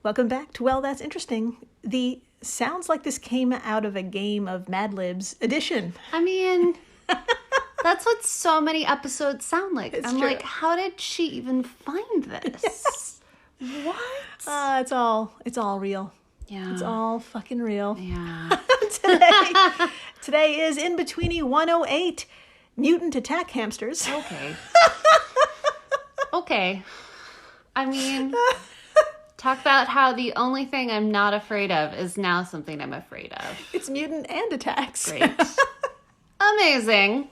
Welcome back to Well, That's Interesting. The sounds like this came out of a game of Mad Libs edition. I mean, that's what so many episodes sound like. It's I'm true. like, how did she even find this? What? It's all real. Yeah. It's all fucking real. Yeah. Today is In-Betweeni 108, Mutant Attack Hamsters. Okay. Okay. I mean, talk about how the only thing I'm not afraid of is now something I'm afraid of. It's mutant and attacks. Great. Amazing.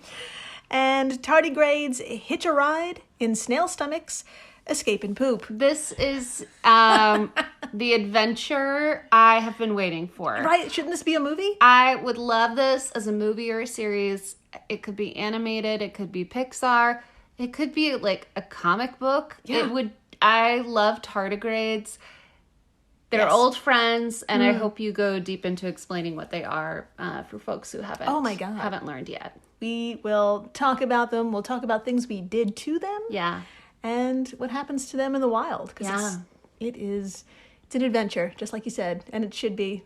And tardigrades hitch a ride in snail stomachs, escape and poop. This is the adventure I have been waiting for. Right? Shouldn't this be a movie? I would love this as a movie or a series. It could be animated. It could be Pixar. It could be like a comic book. Yeah. I love tardigrades. They're Yes. old friends, and I hope you go deep into explaining what they are for folks who haven't. Oh my God. Haven't learned yet. We will talk about them. We'll talk about things we did to them. Yeah. And what happens to them in the wild. Because Yeah. it's an adventure, just like you said. And it should be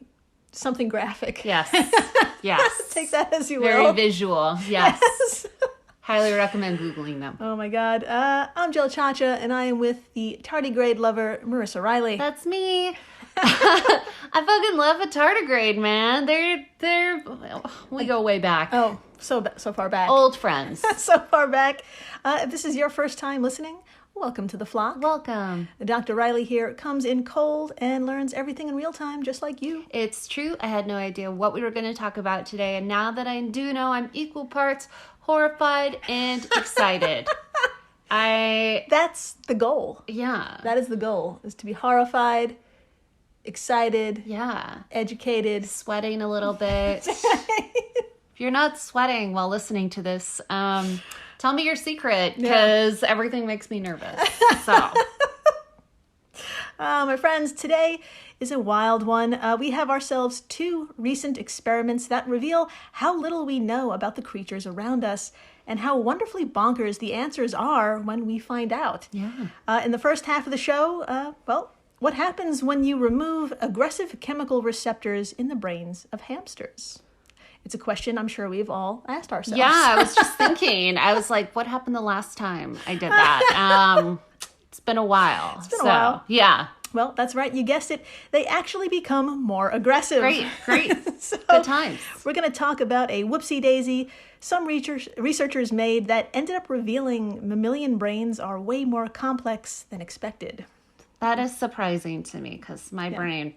something graphic. Yes. Yes. Take that as you Very will. visual. Yes. Highly recommend Googling them. Oh my God. I'm Jill Chacha, and I am with the tardigrade lover, Marissa Riley. That's me. I fucking love a tardigrade, man. We go way back. Oh, so far back. Old friends. So far back. If this is your first time listening, welcome to the flock. Welcome. Dr. Riley here comes in cold and learns everything in real time, just like you. It's true. I had no idea what we were going to talk about today, and now that I do know, I'm equal parts horrified and excited. That's the goal. Yeah. That is the goal, is to be horrified, excited, Yeah. educated. Sweating a little bit. If you're not sweating while listening to this, tell me your secret, because everything makes me nervous. So, My friends, today is a wild one. We have ourselves 2 recent experiments that reveal how little we know about the creatures around us and how wonderfully bonkers the answers are when we find out. yeah. In the first half of the show, what happens when you remove aggressive chemical receptors in the brains of hamsters? It's a question I'm sure we've all asked ourselves. Yeah, I was just thinking. I was like, what happened the last time I did that? It's been a while. It's been a while. Yeah. Well, that's right. You guessed it. They actually become more aggressive. Great. So, Good times. We're going to talk about a whoopsie daisy some researchers made that ended up revealing mammalian brains are way more complex than expected. That is surprising to me, because my brain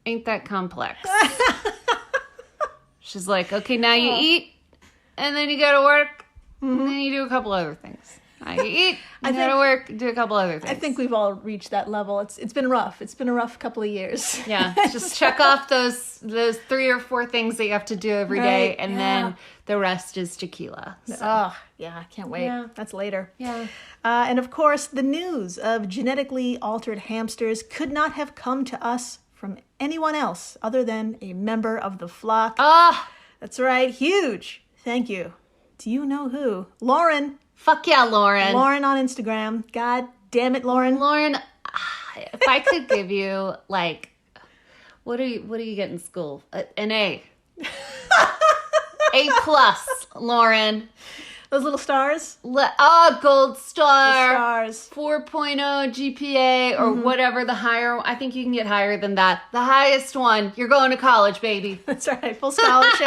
ain't that complex. She's like, okay, now you eat, and then you go to work, and then you do a couple other things. Now you eat, you go to work, do a couple other things. I think we've all reached that level. It's been rough. It's been a rough couple of years. Yeah, just check off those 3 or 4 things that you have to do every day, Right, and then the rest is tequila. So. Oh, yeah, I can't wait. Yeah. That's later. Yeah. And of course, the news of genetically altered hamsters could not have come to us from anyone else other than a member of the flock. Ah, That's right, huge. Thank you. Do you know who? Lauren. fuck yeah, Lauren. Lauren on Instagram. God damn it, Lauren. Lauren, if I could give you, like, what do you get in school? An A. A plus, Lauren. Those little stars. Gold star. Stars. 4.0 GPA or whatever the higher. I think you can get higher than that. The highest one. You're going to college, baby. That's right, full scholarship.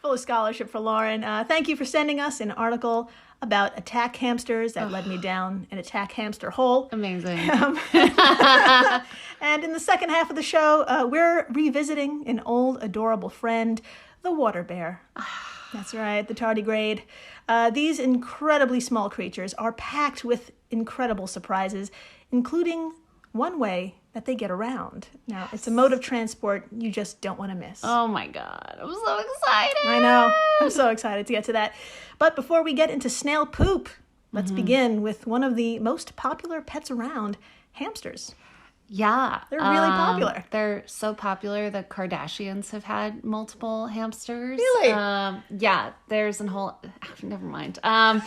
Full scholarship for Lauren. Thank you for sending us an article about attack hamsters that led me down an attack hamster hole. Amazing. And in the second half of the show, we're revisiting an old adorable friend, the water bear. That's right, the tardigrade. These incredibly small creatures are packed with incredible surprises, including one way that they get around. Now, it's a mode of transport you just don't want to miss. Oh my God. I'm so excited. I know. I'm so excited to get to that. But before we get into snail poop, let's begin with one of the most popular pets around, hamsters. Yeah. They're really popular. They're so popular that Kardashians have had multiple hamsters. Really? Yeah. There's a whole... Never mind. I'm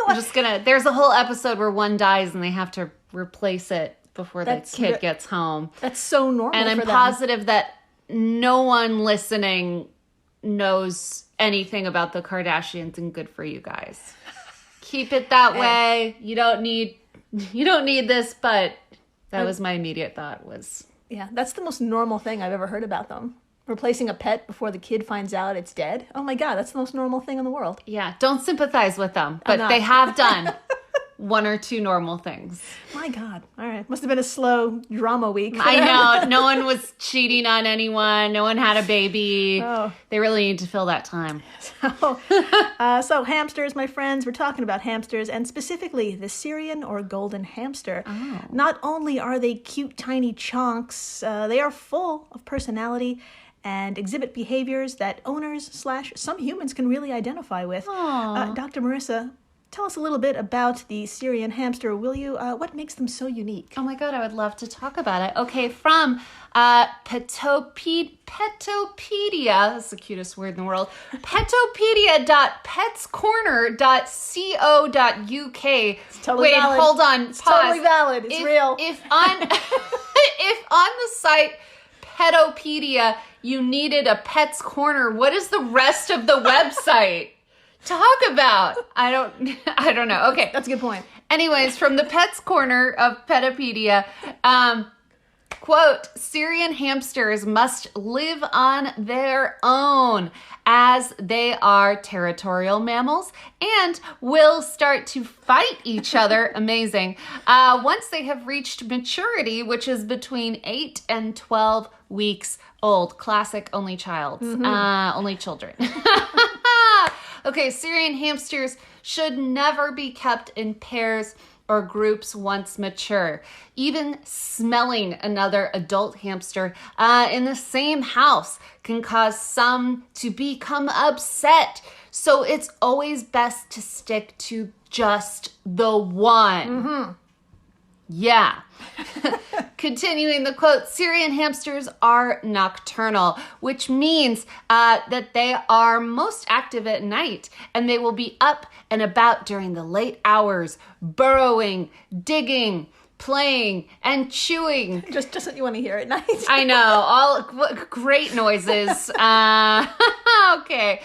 just gonna... There's a whole episode where one dies and they have to replace it before the kid gets home. That's so normal and I'm for them. positive that no one listening knows anything about the Kardashians, and good for you guys. Keep it that way. You don't need this, but that was my immediate thought was. Yeah, that's the most normal thing I've ever heard about them. Replacing a pet before the kid finds out it's dead. Oh my God, that's the most normal thing in the world. Yeah, don't sympathize with them, but they have done one or two normal things. My God. All right. Must have been a slow drama week. I know. No one was cheating on anyone. No one had a baby. Oh. They really need to fill that time. So hamsters, my friends, we're talking about hamsters, and specifically the Syrian or golden hamster. Oh. Not only are they cute, tiny chunks, they are full of personality and exhibit behaviors that owners / some humans can really identify with. Dr. Marissa, tell us a little bit about the Syrian hamster, will you? What makes them so unique? Oh my God, I would love to talk about it. Okay, from Petopedia, that's the cutest word in the world, petopedia.petscorner.co.uk. Totally valid. Hold on, It's pause. totally valid. It's real. If on the site Petopedia you needed a Pet's Corner, what is the rest of the website talk about? I don't know. Okay. That's a good point. Anyways, from the Pet's Corner of Petopedia, quote, Syrian hamsters must live on their own as they are territorial mammals and will start to fight each other. Amazing. Once they have reached maturity, which is between 8 and 12 weeks old. Classic only child. Only children. Okay, Syrian hamsters should never be kept in pairs or groups once mature. Even smelling another adult hamster in the same house can cause some to become upset. So it's always best to stick to just the one. Yeah. Continuing the quote, Syrian hamsters are nocturnal, which means that they are most active at night, and they will be up and about during the late hours, burrowing, digging, playing, and chewing. Just what you want to hear at night. I know, all great noises. Okay.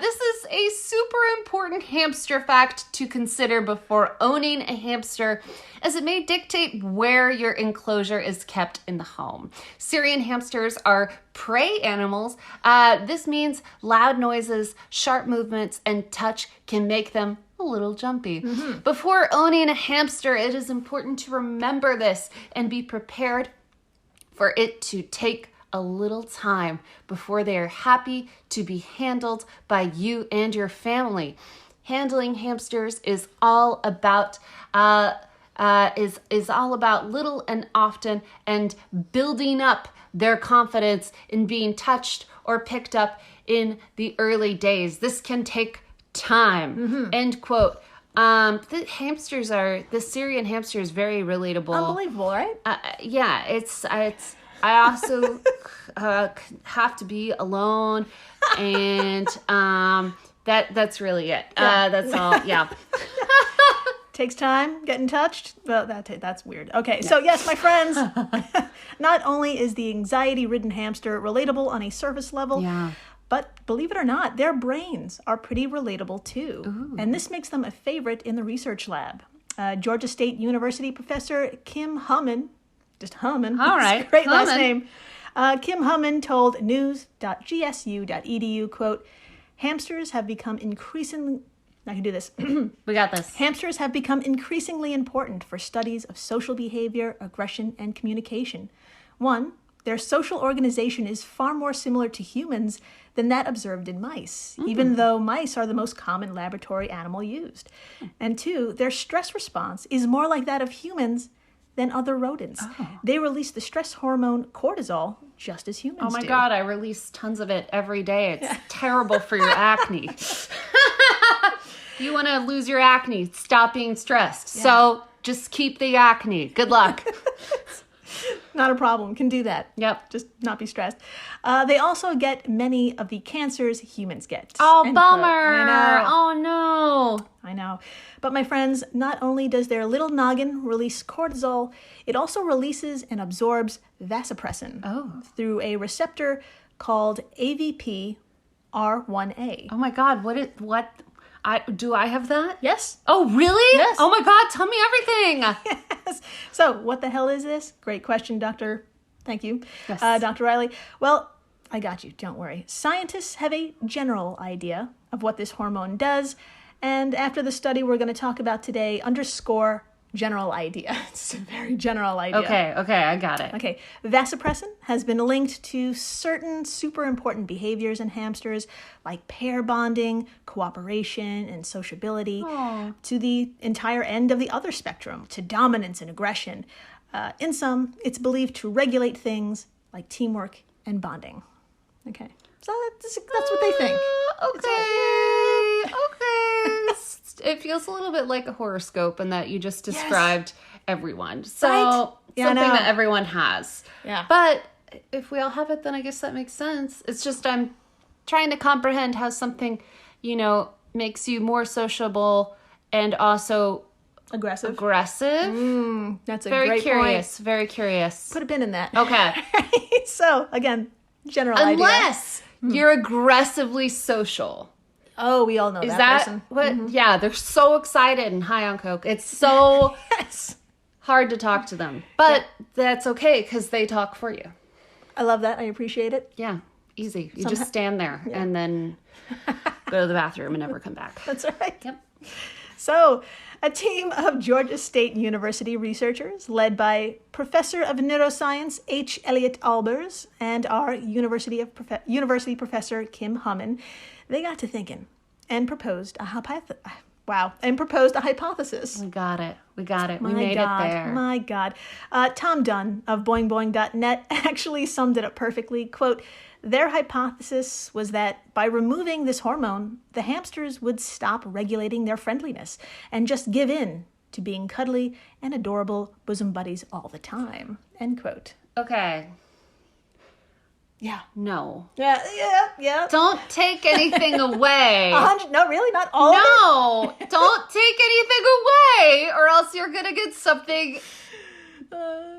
This is a super important hamster fact to consider before owning a hamster, as it may dictate where your enclosure is kept in the home. Syrian hamsters are prey animals. This means loud noises, sharp movements, and touch can make them a little jumpy. Before owning a hamster, it is important to remember this and be prepared for it to take a little time before they are happy to be handled by you and your family. Handling hamsters is all about is all about little and often and building up their confidence in being touched or picked up in the early days. This can take time. End quote. The Syrian hamster is very relatable. Unbelievable, right? Yeah, it's I also have to be alone, and that's really it. That's all. Yeah. Takes time getting touched. Well, that's weird. Okay, so yes, my friends, not only is the anxiety-ridden hamster relatable on a surface level, but believe it or not, their brains are pretty relatable too. Ooh. And this makes them a favorite in the research lab. Georgia State University professor Kim Hummin, just Hummin, all right, great Hummin. Last name. Kim Hummin told news.gsu.edu, quote, hamsters have become increasingly... I can do this. We got this. Hamsters have become increasingly important for studies of social behavior, aggression, and communication. One, their social organization is far more similar to humans than that observed in mice, even though mice are the most common laboratory animal used. And two, their stress response is more like that of humans than other rodents. They release the stress hormone cortisol just as humans do. Oh my God, I release tons of it every day. It's terrible for your acne. You want to lose your acne, stop being stressed. Yeah. So just keep the acne. Good luck. not a problem. Can do that. Yep. Just not be stressed. They also get many of the cancers humans get. Oh, End bummer. quote. I know. Oh, no. I know. But my friends, not only does their little noggin release cortisol, it also releases and absorbs vasopressin through a receptor called AVP R1A. Oh, my God. Do I have that? Yes. Oh, really? Yes. Oh, my God. Tell me everything. Yes. So, what the hell is this? Great question, Doctor. Thank you. Yes. Dr. Riley. Well, I got you. Don't worry. Scientists have a general idea of what this hormone does. And after the study we're going to talk about today, underscore general idea. It's a very general idea. Okay, I got it. Okay, vasopressin has been linked to certain super important behaviors in hamsters, like pair bonding, cooperation, and sociability, to the entire end of the other spectrum, to dominance and aggression. In sum, it's believed to regulate things like teamwork and bonding. Okay, so that's what they think. Okay. It feels a little bit like a horoscope in that you just described everyone. So Right. Yeah, something I know. that everyone has. Yeah. But if we all have it, then I guess that makes sense. It's just I'm trying to comprehend how something, makes you more sociable and also Aggressive. That's a Very great curious. Very curious. point. Put a pin in that. Okay. So, again, general idea. Unless you're aggressively social. Oh, we all know Is that that person. what? Yeah, they're so excited and high on coke. It's so Yes. hard to talk to them, but that's okay because they talk for you. I love that. I appreciate it. Yeah, easy. You just stand there and then go to the bathroom and never come back. That's right. Yep. So, a team of Georgia State University researchers led by Professor of Neuroscience H. Elliott Albers and our University Professor Kim Hummin, they got to thinking and proposed a hypothesis. We got it. We My made God, it there. My God. Tom Dunn of boingboing.net actually summed it up perfectly. Quote, their hypothesis was that by removing this hormone, the hamsters would stop regulating their friendliness and just give in to being cuddly and adorable bosom buddies all the time. End quote. Okay. Yeah. No. Yeah. Don't take anything away. 100, no, really? Not all of it? No, don't take anything away, or else you're gonna get something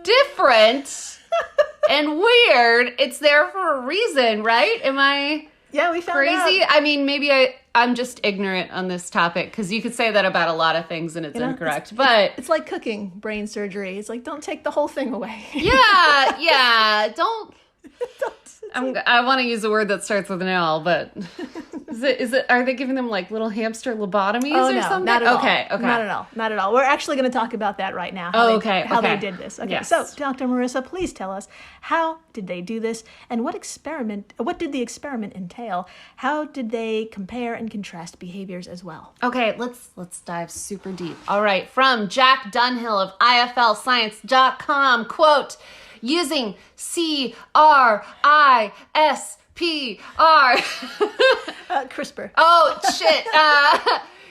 different and weird. It's there for a reason, right? Am I Yeah, we found crazy? out. I mean, maybe I'm just ignorant on this topic because you could say that about a lot of things and it's incorrect. But It's like cooking brain surgery. It's like, don't take the whole thing away. yeah, don't. I want to use a word that starts with an L, but is it? Are they giving them like little hamster lobotomies or no, something? not at all. Okay. Not at all. We're actually going to talk about that right now. How they did this. Okay, Yes. so Dr. Marissa, please tell us, how did they do this, and what did the experiment entail? How did they compare and contrast behaviors as well? Okay, let's dive super deep. All right, from Jack Dunhill of IFLscience.com, quote, using CRISPR. CRISPR. Oh, shit.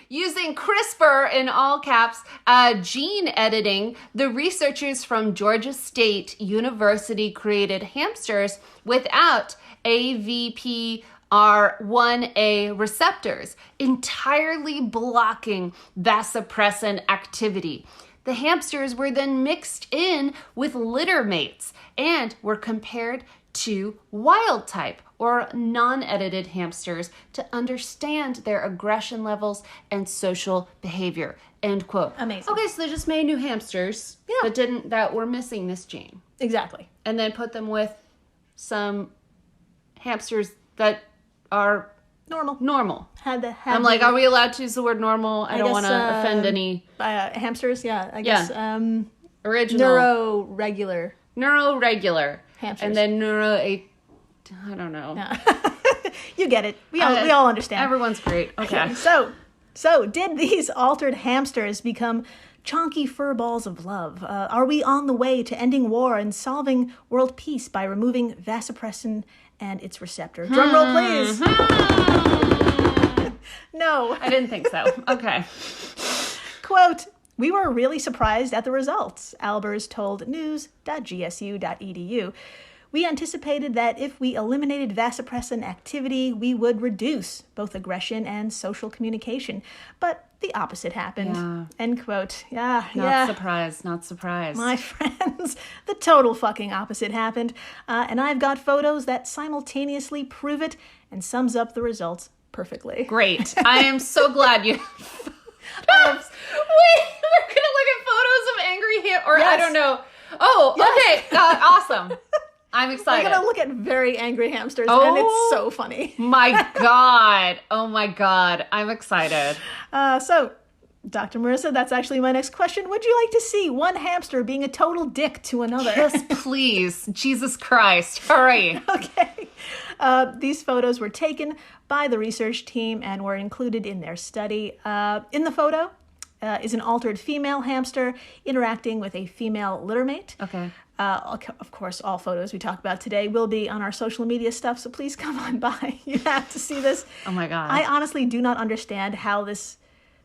Using CRISPR in all caps, gene editing, the researchers from Georgia State University created hamsters without AVPR1A receptors, entirely blocking vasopressin activity. The hamsters were then mixed in with litter mates and were compared to wild type or non-edited hamsters to understand their aggression levels and social behavior. End quote. Amazing. Okay, so they just made new hamsters that were missing this gene. Exactly. And then put them with some hamsters that are normal. I'm like, are we allowed to use the word normal? I don't want to offend any. Hamsters, yeah. I guess. Original. Neuroregular. Hamsters. And then I don't know. Yeah. You get it. We all understand. Everyone's great. Okay. So did these altered hamsters become chonky fur balls of love? Are we on the way to ending war and solving world peace by removing vasopressin and its receptor? Drum roll, please. No. I didn't think so. Okay. Quote, We were really surprised at the results, Albers told news.gsu.edu. We anticipated that if we eliminated vasopressin activity, we would reduce both aggression and social communication. But the opposite happened. Yeah. End quote. Yeah. Not surprised. Not surprised. My friends, the total fucking opposite happened. And I've got photos that simultaneously prove it and sums up the results perfectly. Great. I am so glad you... Wait, we're going to look at photos of angry or Yes. I don't know. Oh, Yes. okay. Awesome. I'm excited. We're going to look at very angry hamsters, Oh. and it's so funny. My God. Oh my God. I'm excited. So, Dr. Marissa, that's actually my next question. Would you like to see one hamster being a total dick to another? Yes, please. Jesus Christ. Hurry. Okay. These photos were taken by the research team and were included in their study. In the photo is an altered female hamster interacting with a female littermate. Okay. Of course, all photos we talk about today will be on our social media stuff, so please come on by. You have to see this. Oh my God. I honestly do not understand how this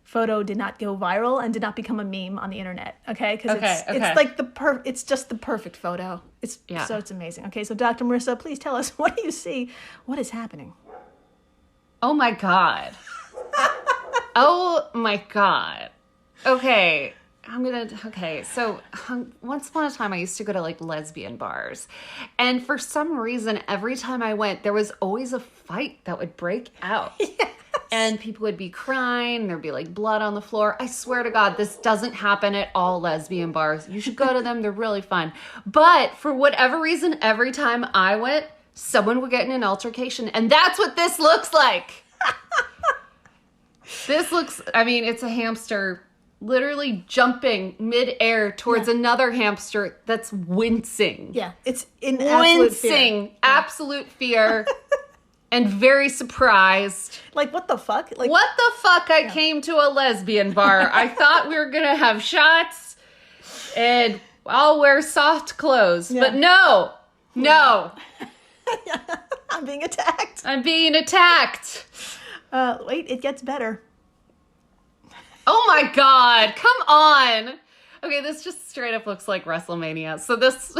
photo did not go viral and did not become a meme on the internet. Okay, because it's like it's just the perfect photo. So it's amazing. Okay, so Dr. Marissa, please tell us, what do you see? What is happening? Oh my God. Oh my God. Okay. So once upon a time I used to go to like lesbian bars, and for some reason every time I went there was always a fight that would break out. Yes. And people would be crying, there'd be like blood on the floor. I swear to God, this doesn't happen at all lesbian bars. You should go to them, they're really fun. But for whatever reason, every time I went, someone would get in an altercation, and that's what this looks like. It's a hamster literally jumping mid-air towards another hamster that's wincing. Yeah, it's in absolute fear. Wincing, absolute fear, and very surprised. Like, what the fuck? Like, What the fuck? I came to a lesbian bar. I thought we were going to have shots and I'll wear soft clothes. Yeah. But no. I'm being attacked. I'm being attacked. Wait, it gets better. Oh my God. Come on. Okay, this just straight up looks like WrestleMania. So this...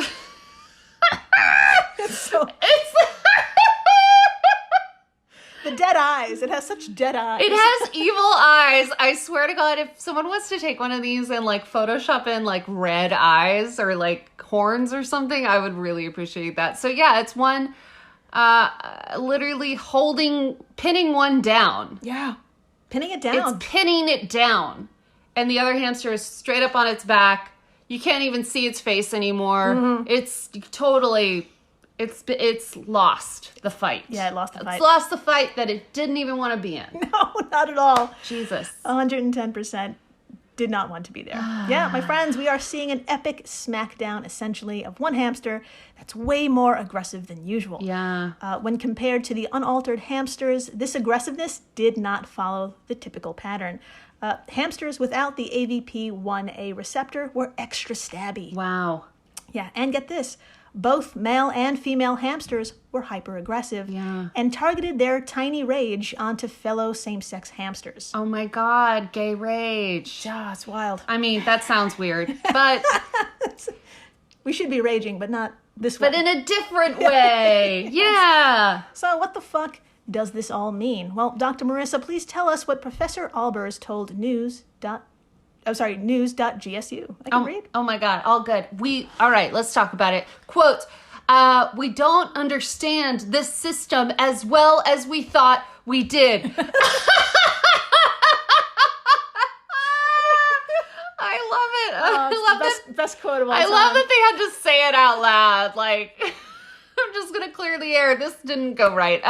It's the dead eyes. It has such dead eyes. It has evil eyes. I swear to God, if someone was to take one of these and like Photoshop in like red eyes or like horns or something, I would really appreciate that. So yeah, it's one literally pinning one down. Yeah. Pinning it down. It's pinning it down. And the other hamster is straight up on its back. You can't even see its face anymore. Mm-hmm. It's totally... It's lost the fight. Yeah, it lost the fight. It's lost the fight that it didn't even want to be in. No, not at all. Jesus. 110% did not want to be there. Yeah, my friends, we are seeing an epic smackdown, essentially, of one hamster that's way more aggressive than usual. Yeah. When compared to the unaltered hamsters, this aggressiveness did not follow the typical pattern. Hamsters without the AVP1A receptor were extra stabby. Wow. Yeah, and get this. Both male and female hamsters were hyper-aggressive and targeted their tiny rage onto fellow same-sex hamsters. Oh my God, gay rage. Yeah, it's wild. I mean, that sounds weird, but... We should be raging, but not this way. But in a different way. Yeah. So what the fuck does this all mean? Well, Dr. Marissa, please tell us what Professor Albers told news.gsu. I can read. Oh my God, all good. All right, let's talk about it. Quote, we don't understand this system as well as we thought we did. I love it. I love it. Best quote of all I time. love that they had to say it out loud. Like, I'm just going to clear the air. This didn't go right.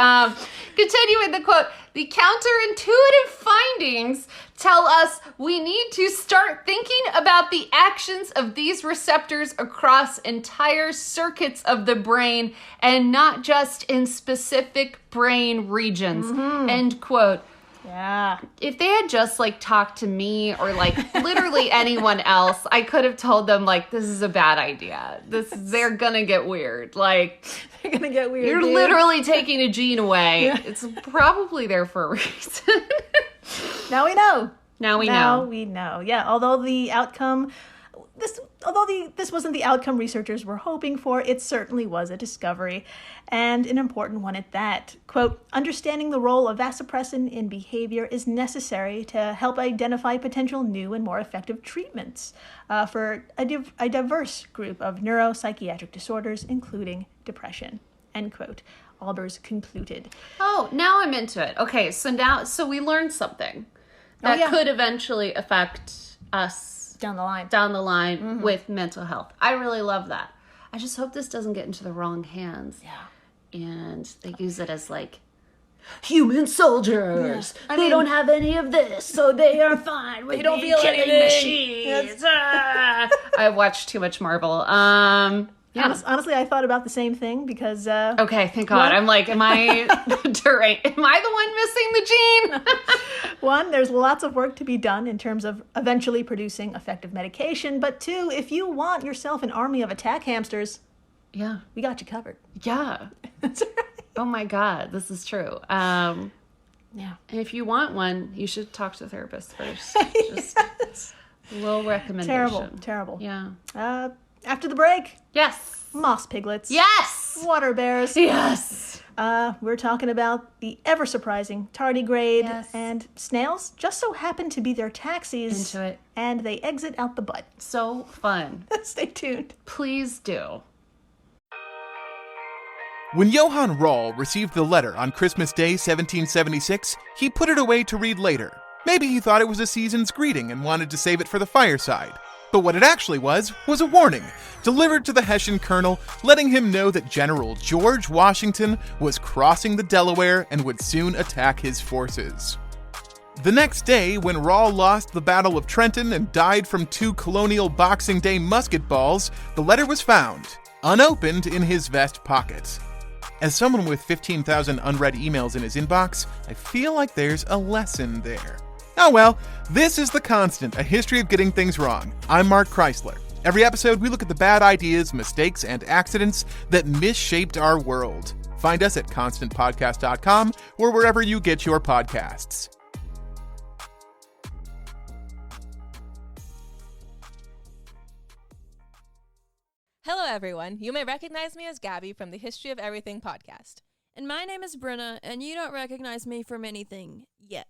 Continuing the quote, the counterintuitive findings tell us we need to start thinking about the actions of these receptors across entire circuits of the brain and not just in specific brain regions. Mm-hmm. End quote. Yeah. If they had just like talked to me or like literally anyone else, I could have told them like, this is a bad idea. They're gonna get weird. Like, they're gonna get weird. You're literally taking a gene away. Yeah. It's probably there for a reason. Now we know. Now we Now know. we know. Yeah, this wasn't the outcome researchers were hoping for, it certainly was a discovery, and an important one at that. Quote, understanding the role of vasopressin in behavior is necessary to help identify potential new and more effective treatments for a diverse group of neuropsychiatric disorders, including depression, end quote. Albers concluded. Oh, now I'm into it. Okay, so we learned something that could eventually affect us Down the line. Mm-hmm. with mental health. I really love that. I just hope this doesn't get into the wrong hands. Yeah. And they use it as like human soldiers. Yeah. They don't have any of this, so they are fine with don't feel killing anything. machines. I've watched too much Marvel. Yeah. Honestly, I thought about the same thing because... Okay, thank God. I'm like, am I the one missing the gene? One, there's lots of work to be done in terms of eventually producing effective medication. But two, if you want yourself an army of attack hamsters, Yeah. we got you covered. Yeah. That's right. Oh my God, this is true. Yeah. And if you want one, you should talk to a therapist first. Just Yes. a little recommendation. Terrible. Yeah. After the break, Yes. moss piglets. Yes. Water bears. Yes. We're talking about the ever-surprising tardigrade Yes. and snails just so happen to be their taxis. Into it. And they exit out the butt. So fun. Stay tuned. Please do. When Johann Rall received the letter on Christmas Day 1776, he put it away to read later. Maybe he thought it was a season's greeting and wanted to save it for the fireside. But what it actually was a warning, delivered to the Hessian colonel, letting him know that General George Washington was crossing the Delaware and would soon attack his forces. The next day, when Rall lost the Battle of Trenton and died from 2 colonial Boxing Day musket balls, the letter was found, unopened in his vest pocket. As someone with 15,000 unread emails in his inbox, I feel like there's a lesson there. Oh well, this is The Constant, a history of getting things wrong. I'm Mark Chrysler. Every episode, we look at the bad ideas, mistakes, and accidents that misshaped our world. Find us at constantpodcast.com or wherever you get your podcasts. Hello, everyone. You may recognize me as Gabby from the History of Everything podcast. And my name is Brenna, and you don't recognize me from anything yet.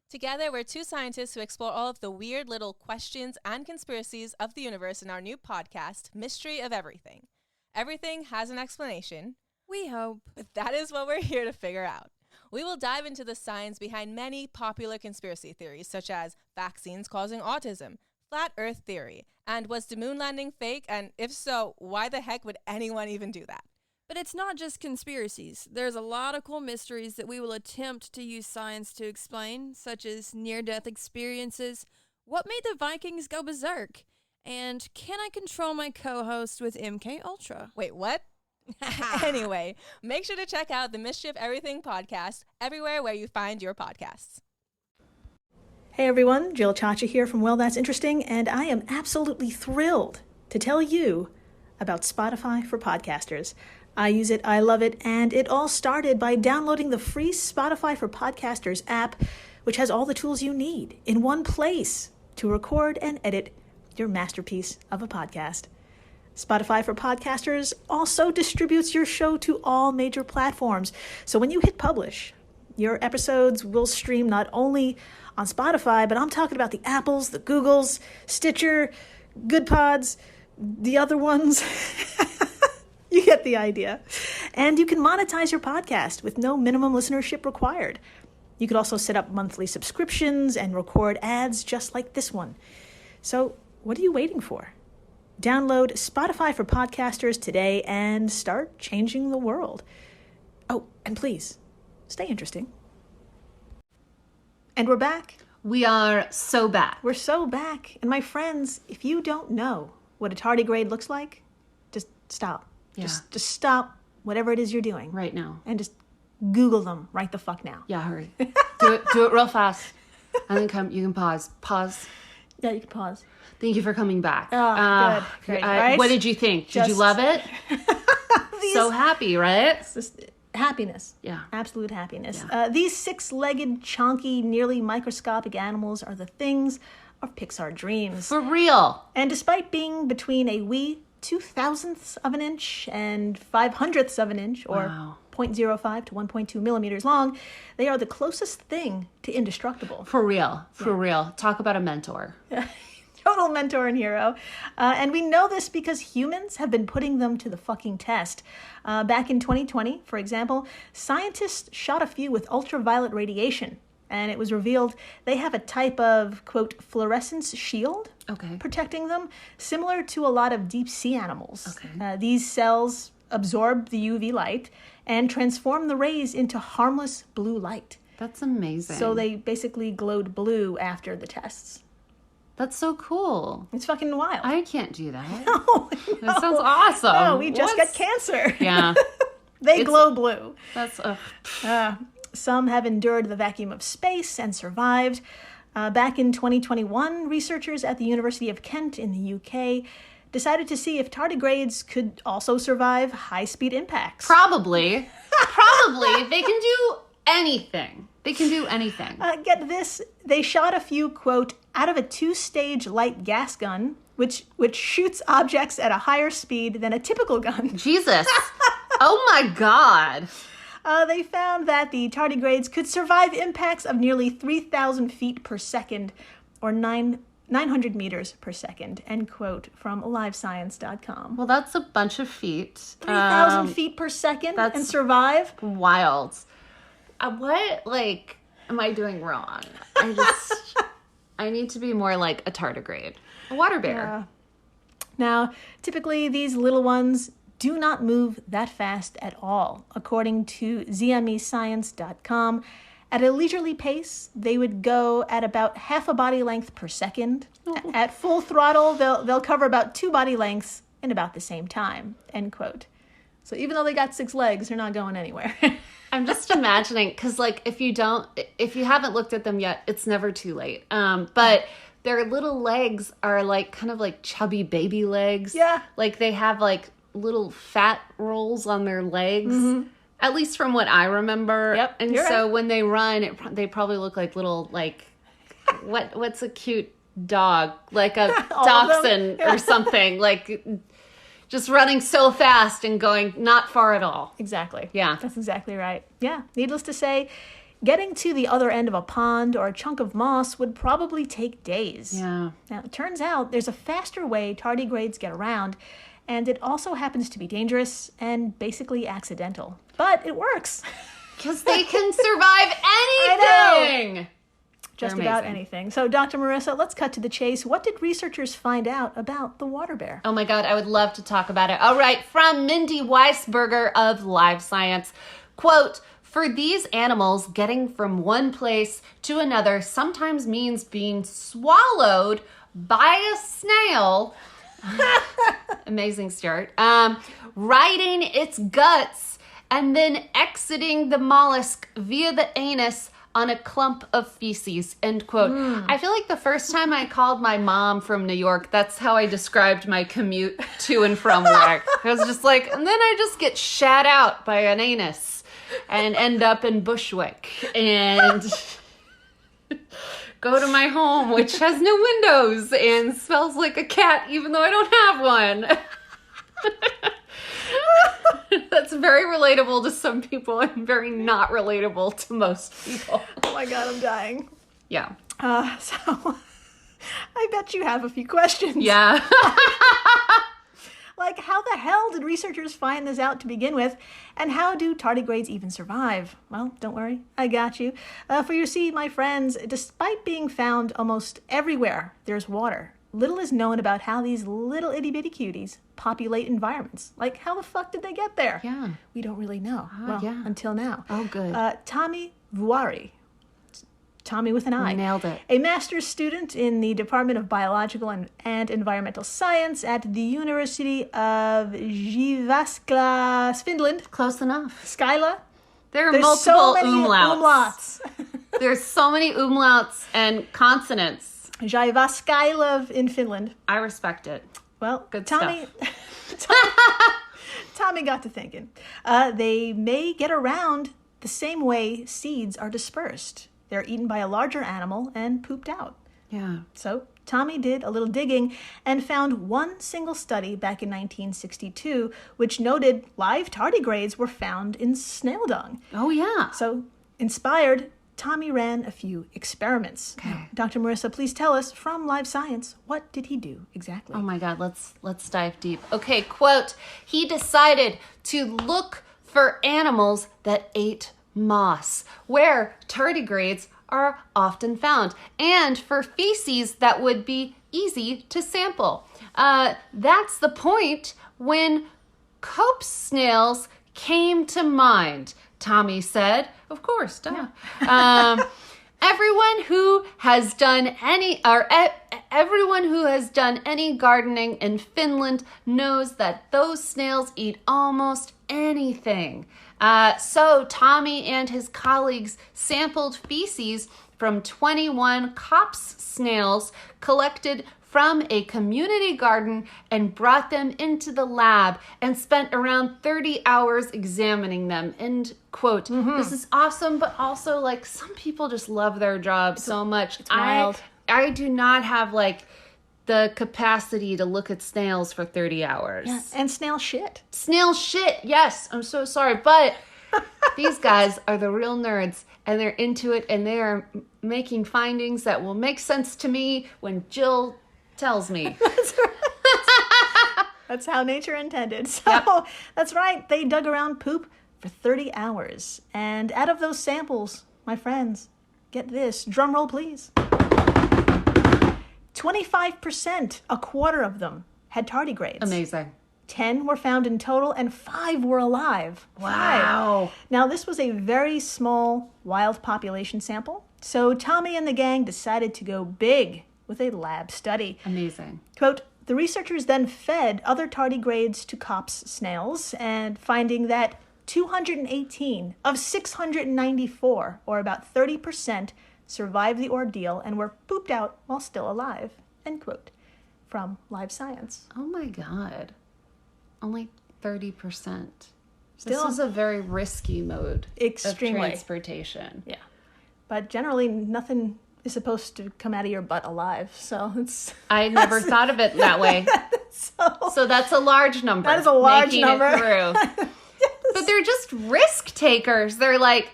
Together, we're two scientists who explore all of the weird little questions and conspiracies of the universe in our new podcast, Mystery of Everything. Everything has an explanation. We hope. But that is what we're here to figure out. We will dive into the science behind many popular conspiracy theories, such as vaccines causing autism, flat Earth theory, and was the moon landing fake? And if so, why the heck would anyone even do that? But it's not just conspiracies. There's a lot of cool mysteries that we will attempt to use science to explain, such as near-death experiences, what made the Vikings go berserk, and can I control my co-host with MK Ultra? Wait, what? Anyway, make sure to check out the Mystery of Everything podcast everywhere where you find your podcasts. Hey everyone, Jill Chacha here from Well, That's Interesting, and I am absolutely thrilled to tell you about Spotify for podcasters. I use it, I love it, and it all started by downloading the free Spotify for Podcasters app, which has all the tools you need in one place to record and edit your masterpiece of a podcast. Spotify for Podcasters also distributes your show to all major platforms, so when you hit publish, your episodes will stream not only on Spotify, but I'm talking about the Apples, the Googles, Stitcher, Good Pods, the other ones. You get the idea. And you can monetize your podcast with no minimum listenership required. You could also set up monthly subscriptions and record ads just like this one. So what are you waiting for? Download Spotify for Podcasters today and start changing the world. Oh, and please, stay interesting. And we're back. We are so back. We're so back. And my friends, if you don't know what a tardigrade looks like, just stop. Yeah. Just stop whatever it is you're doing. Right now. And just Google them right the fuck now. Yeah, hurry. Do it real fast. And then you can pause. Pause. Yeah, you can pause. Thank you for coming back. Oh, good. Great, right? What did you think? Did you love it? So happy, right? happiness. Yeah. Absolute happiness. Yeah. These 6-legged, chonky, nearly microscopic animals are the things of Pixar dreams. For real. And despite being between a wee 0.02 of an inch and 0.05 of an inch, or Wow. 0.05 to 1.2 millimeters long, they are the closest thing to indestructible. For real. For real. Talk about a mentor. Total mentor and hero. And we know this because humans have been putting them to the fucking test. Back in 2020, for example, scientists shot a few with ultraviolet radiation, and it was revealed they have a type of, quote, fluorescence shield Okay. protecting them, similar to a lot of deep sea animals. Okay. These cells absorb the UV light and transform the rays into harmless blue light. That's amazing. So they basically glowed blue after the tests. That's so cool. It's fucking wild. I can't do that. No, That sounds awesome. no, we just What's- got cancer. Yeah. They glow blue. That's Some have endured the vacuum of space and survived. Back in 2021, researchers at the University of Kent in the UK decided to see if tardigrades could also survive high-speed impacts. probably. Probably. They can do anything. They can do anything. Get this, they shot a few, quote, out of a 2-stage light gas gun, which shoots objects at a higher speed than a typical gun. Jesus. Oh my God. They found that the tardigrades could survive impacts of nearly 3,000 feet per second, or 900 meters per second, end quote, from livescience.com. Well, that's a bunch of feet. 3,000 feet per second and that's- survive? Wild. What, like, am I doing wrong? I need to be more like a tardigrade. A water bear. Now, typically these little ones do not move that fast at all. According to ZMEscience.com, at a leisurely pace, they would go at about half a body length per second. At full throttle, they'll cover about 2 body lengths in about the same time, end quote. So even though they got 6 legs, they're not going anywhere. I'm just imagining, because, like, if you haven't looked at them yet, it's never too late. But their little legs are, like, kind of like chubby baby legs. Yeah. Like, they have, like, little fat rolls on their legs. At least from what I remember. Yep, And you're so right. when they run, they probably look like little, like, what's a cute dog? Like a All of them? dachshund Yeah. or something. Like, just running so fast and going not far at all. Exactly. Yeah. That's exactly right. Yeah. Needless to say, getting to the other end of a pond or a chunk of moss would probably take days. Yeah. Now, it turns out there's a faster way tardigrades get around, and it also happens to be dangerous and basically accidental. But it works. Because they can survive I anything. Just They're about amazing. anything. So, Dr. Marissa, let's cut to the chase. What did researchers find out about the water bear? Oh my God, I would love to talk about it. All right, from Mindy Weisberger of Live Science. Quote, for these animals, getting from one place to another sometimes means being swallowed by a snail. Amazing start. Riding its guts and then exiting the mollusk via the anus on a clump of feces, end quote. I feel like the first time I called my mom from New York, that's how I described my commute to and from work. I was just like, and then I just get shat out by an anus and end up in Bushwick and go to my home, which has no windows and smells like a cat, even though I don't have one. That's very relatable to some people and very not relatable to most people. Oh my God, I'm dying. Yeah. So, I bet you have a few questions. Yeah. Like, how the hell did researchers find this out to begin with? And how do tardigrades even survive? Well, don't worry, I got you. For you see, my friends, despite being found almost everywhere there's water, little is known about how these little itty-bitty cuties populate environments. Like, how the fuck did they get there? Yeah. We don't really know. Well, yeah. until now. Oh, good. Tommy Vuari. Tommy with an I. Nailed it. A master's student in the Department of Biological and Environmental Science at the University of Jyväskylä, Finland. Close enough. Skyla. There are There's multiple so many umlauts. There's so many umlauts and consonants. Jyväskylä in Finland. I respect it. Well, Good Tommy Tommy got to thinking. They may get around the same way seeds are dispersed. They're eaten by a larger animal and pooped out. Yeah. So Tommy did a little digging and found one single study back in 1962 which noted live tardigrades were found in snail dung. Oh, yeah. So, inspired, Tommy ran a few experiments. Okay. Now, Dr. Marissa, please tell us from Live Science, what did he do exactly? Oh my God, let's dive deep. Okay, quote, he decided to look for animals that ate moss, where tardigrades are often found, and for feces that would be easy to sample. That's the point when Cope's snails came to mind, Tommy said. Of course, duh. Yeah. Everyone who has done any gardening in Finland knows that those snails eat almost anything. So Tommy and his colleagues sampled feces from 21 copse snails collected from a community garden and brought them into the lab and spent around 30 hours examining them. End quote. This is awesome, but also like some people just love their job so much. It's wild. I do not have like the capacity to look at snails for 30 hours. Yeah, and snail shit. Snail shit, yes. I'm so sorry, but these guys are the real nerds, and they're into it, and they are making findings that will make sense to me when Jill tells me. That's how nature intended. So That's right. They dug around poop for 30 hours. And out of those samples, my friends, get this, drum roll please. 25%, a quarter of them, had tardigrades. Amazing. 10 were found in total and 5 were alive. Wow. 5. Now, this was a very small wild population sample. So Tommy and the gang decided to go big with a lab study. Amazing. Quote, the researchers then fed other tardigrades to copse snails and finding that 218 of 694, or about 30%, survived the ordeal and were pooped out while still alive. End quote. From Live Science. Oh my God. Only 30%. Still- This is a very risky mode Extremely. of transportation. Yeah. But generally, nothing is supposed to come out of your butt alive. So it's... I never thought of it that way. So that's a large number. That is a large making number. It through. But they're just risk takers. They're like,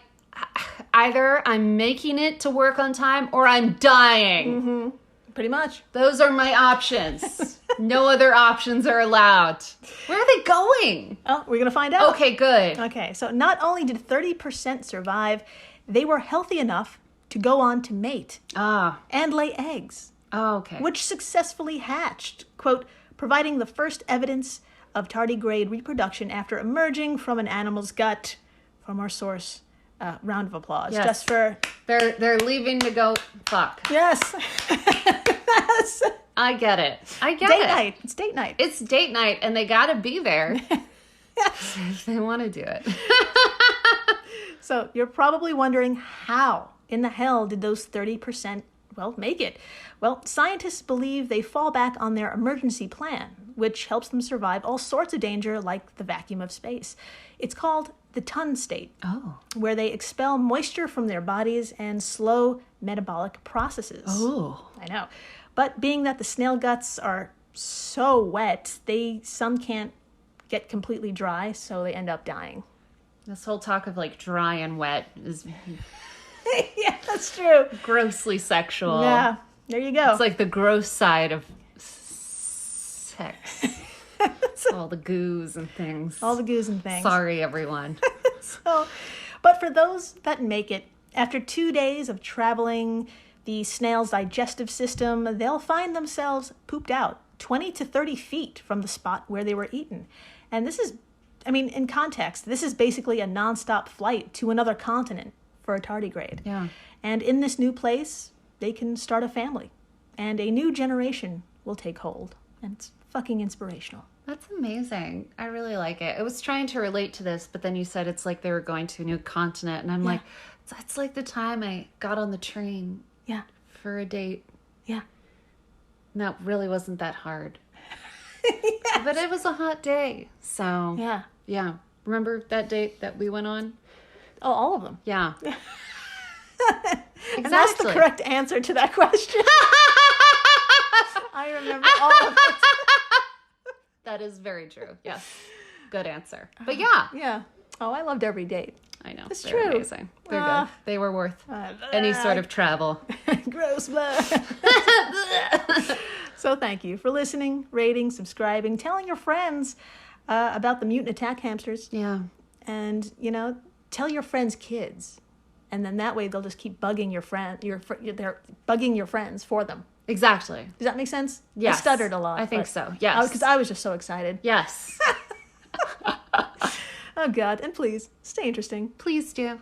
either I'm making it to work on time or I'm dying. Pretty much. Those are my options. No other options are allowed. Where are they going? Oh, we're going to find out. Okay, good. Okay, so not only did 30% survive, they were healthy enough to go on to mate and lay eggs, Okay. which successfully hatched, quote, providing the first evidence of tardigrade reproduction after emerging from an animal's gut. From our source, round of applause. Yes. Just for... They're leaving to go fuck. Yes. Yes. I get it. I get Date it. night. It's date night. It's date night and they gotta be there. If they want to do it. So you're probably wondering how in the hell did those 30%, make it? Well, scientists believe they fall back on their emergency plan, which helps them survive all sorts of danger like the vacuum of space. It's called the ton state, where they expel moisture from their bodies and slow metabolic processes. I know. But being that the snail guts are so wet, some can't get completely dry, so they end up dying. This whole talk of like dry and wet is Yeah, that's true. grossly sexual. Yeah, there you go. It's like the gross side of sex. All the goos and things. All the goos and things. Sorry, everyone. But for those that make it, after 2 days of traveling the snail's digestive system, they'll find themselves pooped out 20 to 30 feet from the spot where they were eaten. And this is, in context, this is basically a nonstop flight to another continent for a tardigrade. Yeah. And in this new place, they can start a family. And a new generation will take hold. And it's fucking inspirational. That's amazing. I really like it. I was trying to relate to this, but then you said it's like they were going to a new continent. And I'm like, that's like the time I got on the train Yeah. for a date. Yeah. And that really wasn't that hard. But it was a hot day. So Yeah. Yeah. Remember that date that we went on? Oh, all of them. Yeah. And that's the correct answer to that question. I remember all of it. That is very true. Yes. Good answer. But yeah. Yeah. Oh, I loved every date. I know. It's They're true. amazing. They're good. They were worth any sort of travel. Gross blood. So thank you for listening, rating, subscribing, telling your friends about the mutant attack hamsters. Yeah. And, tell your friends' kids. And then that way they'll just keep bugging they're bugging your friends for them. Exactly. Does that make sense? Yes. I stuttered a lot. I think so. Yes. Because I was just so excited. Yes. Oh, God. And please, stay interesting. Please do.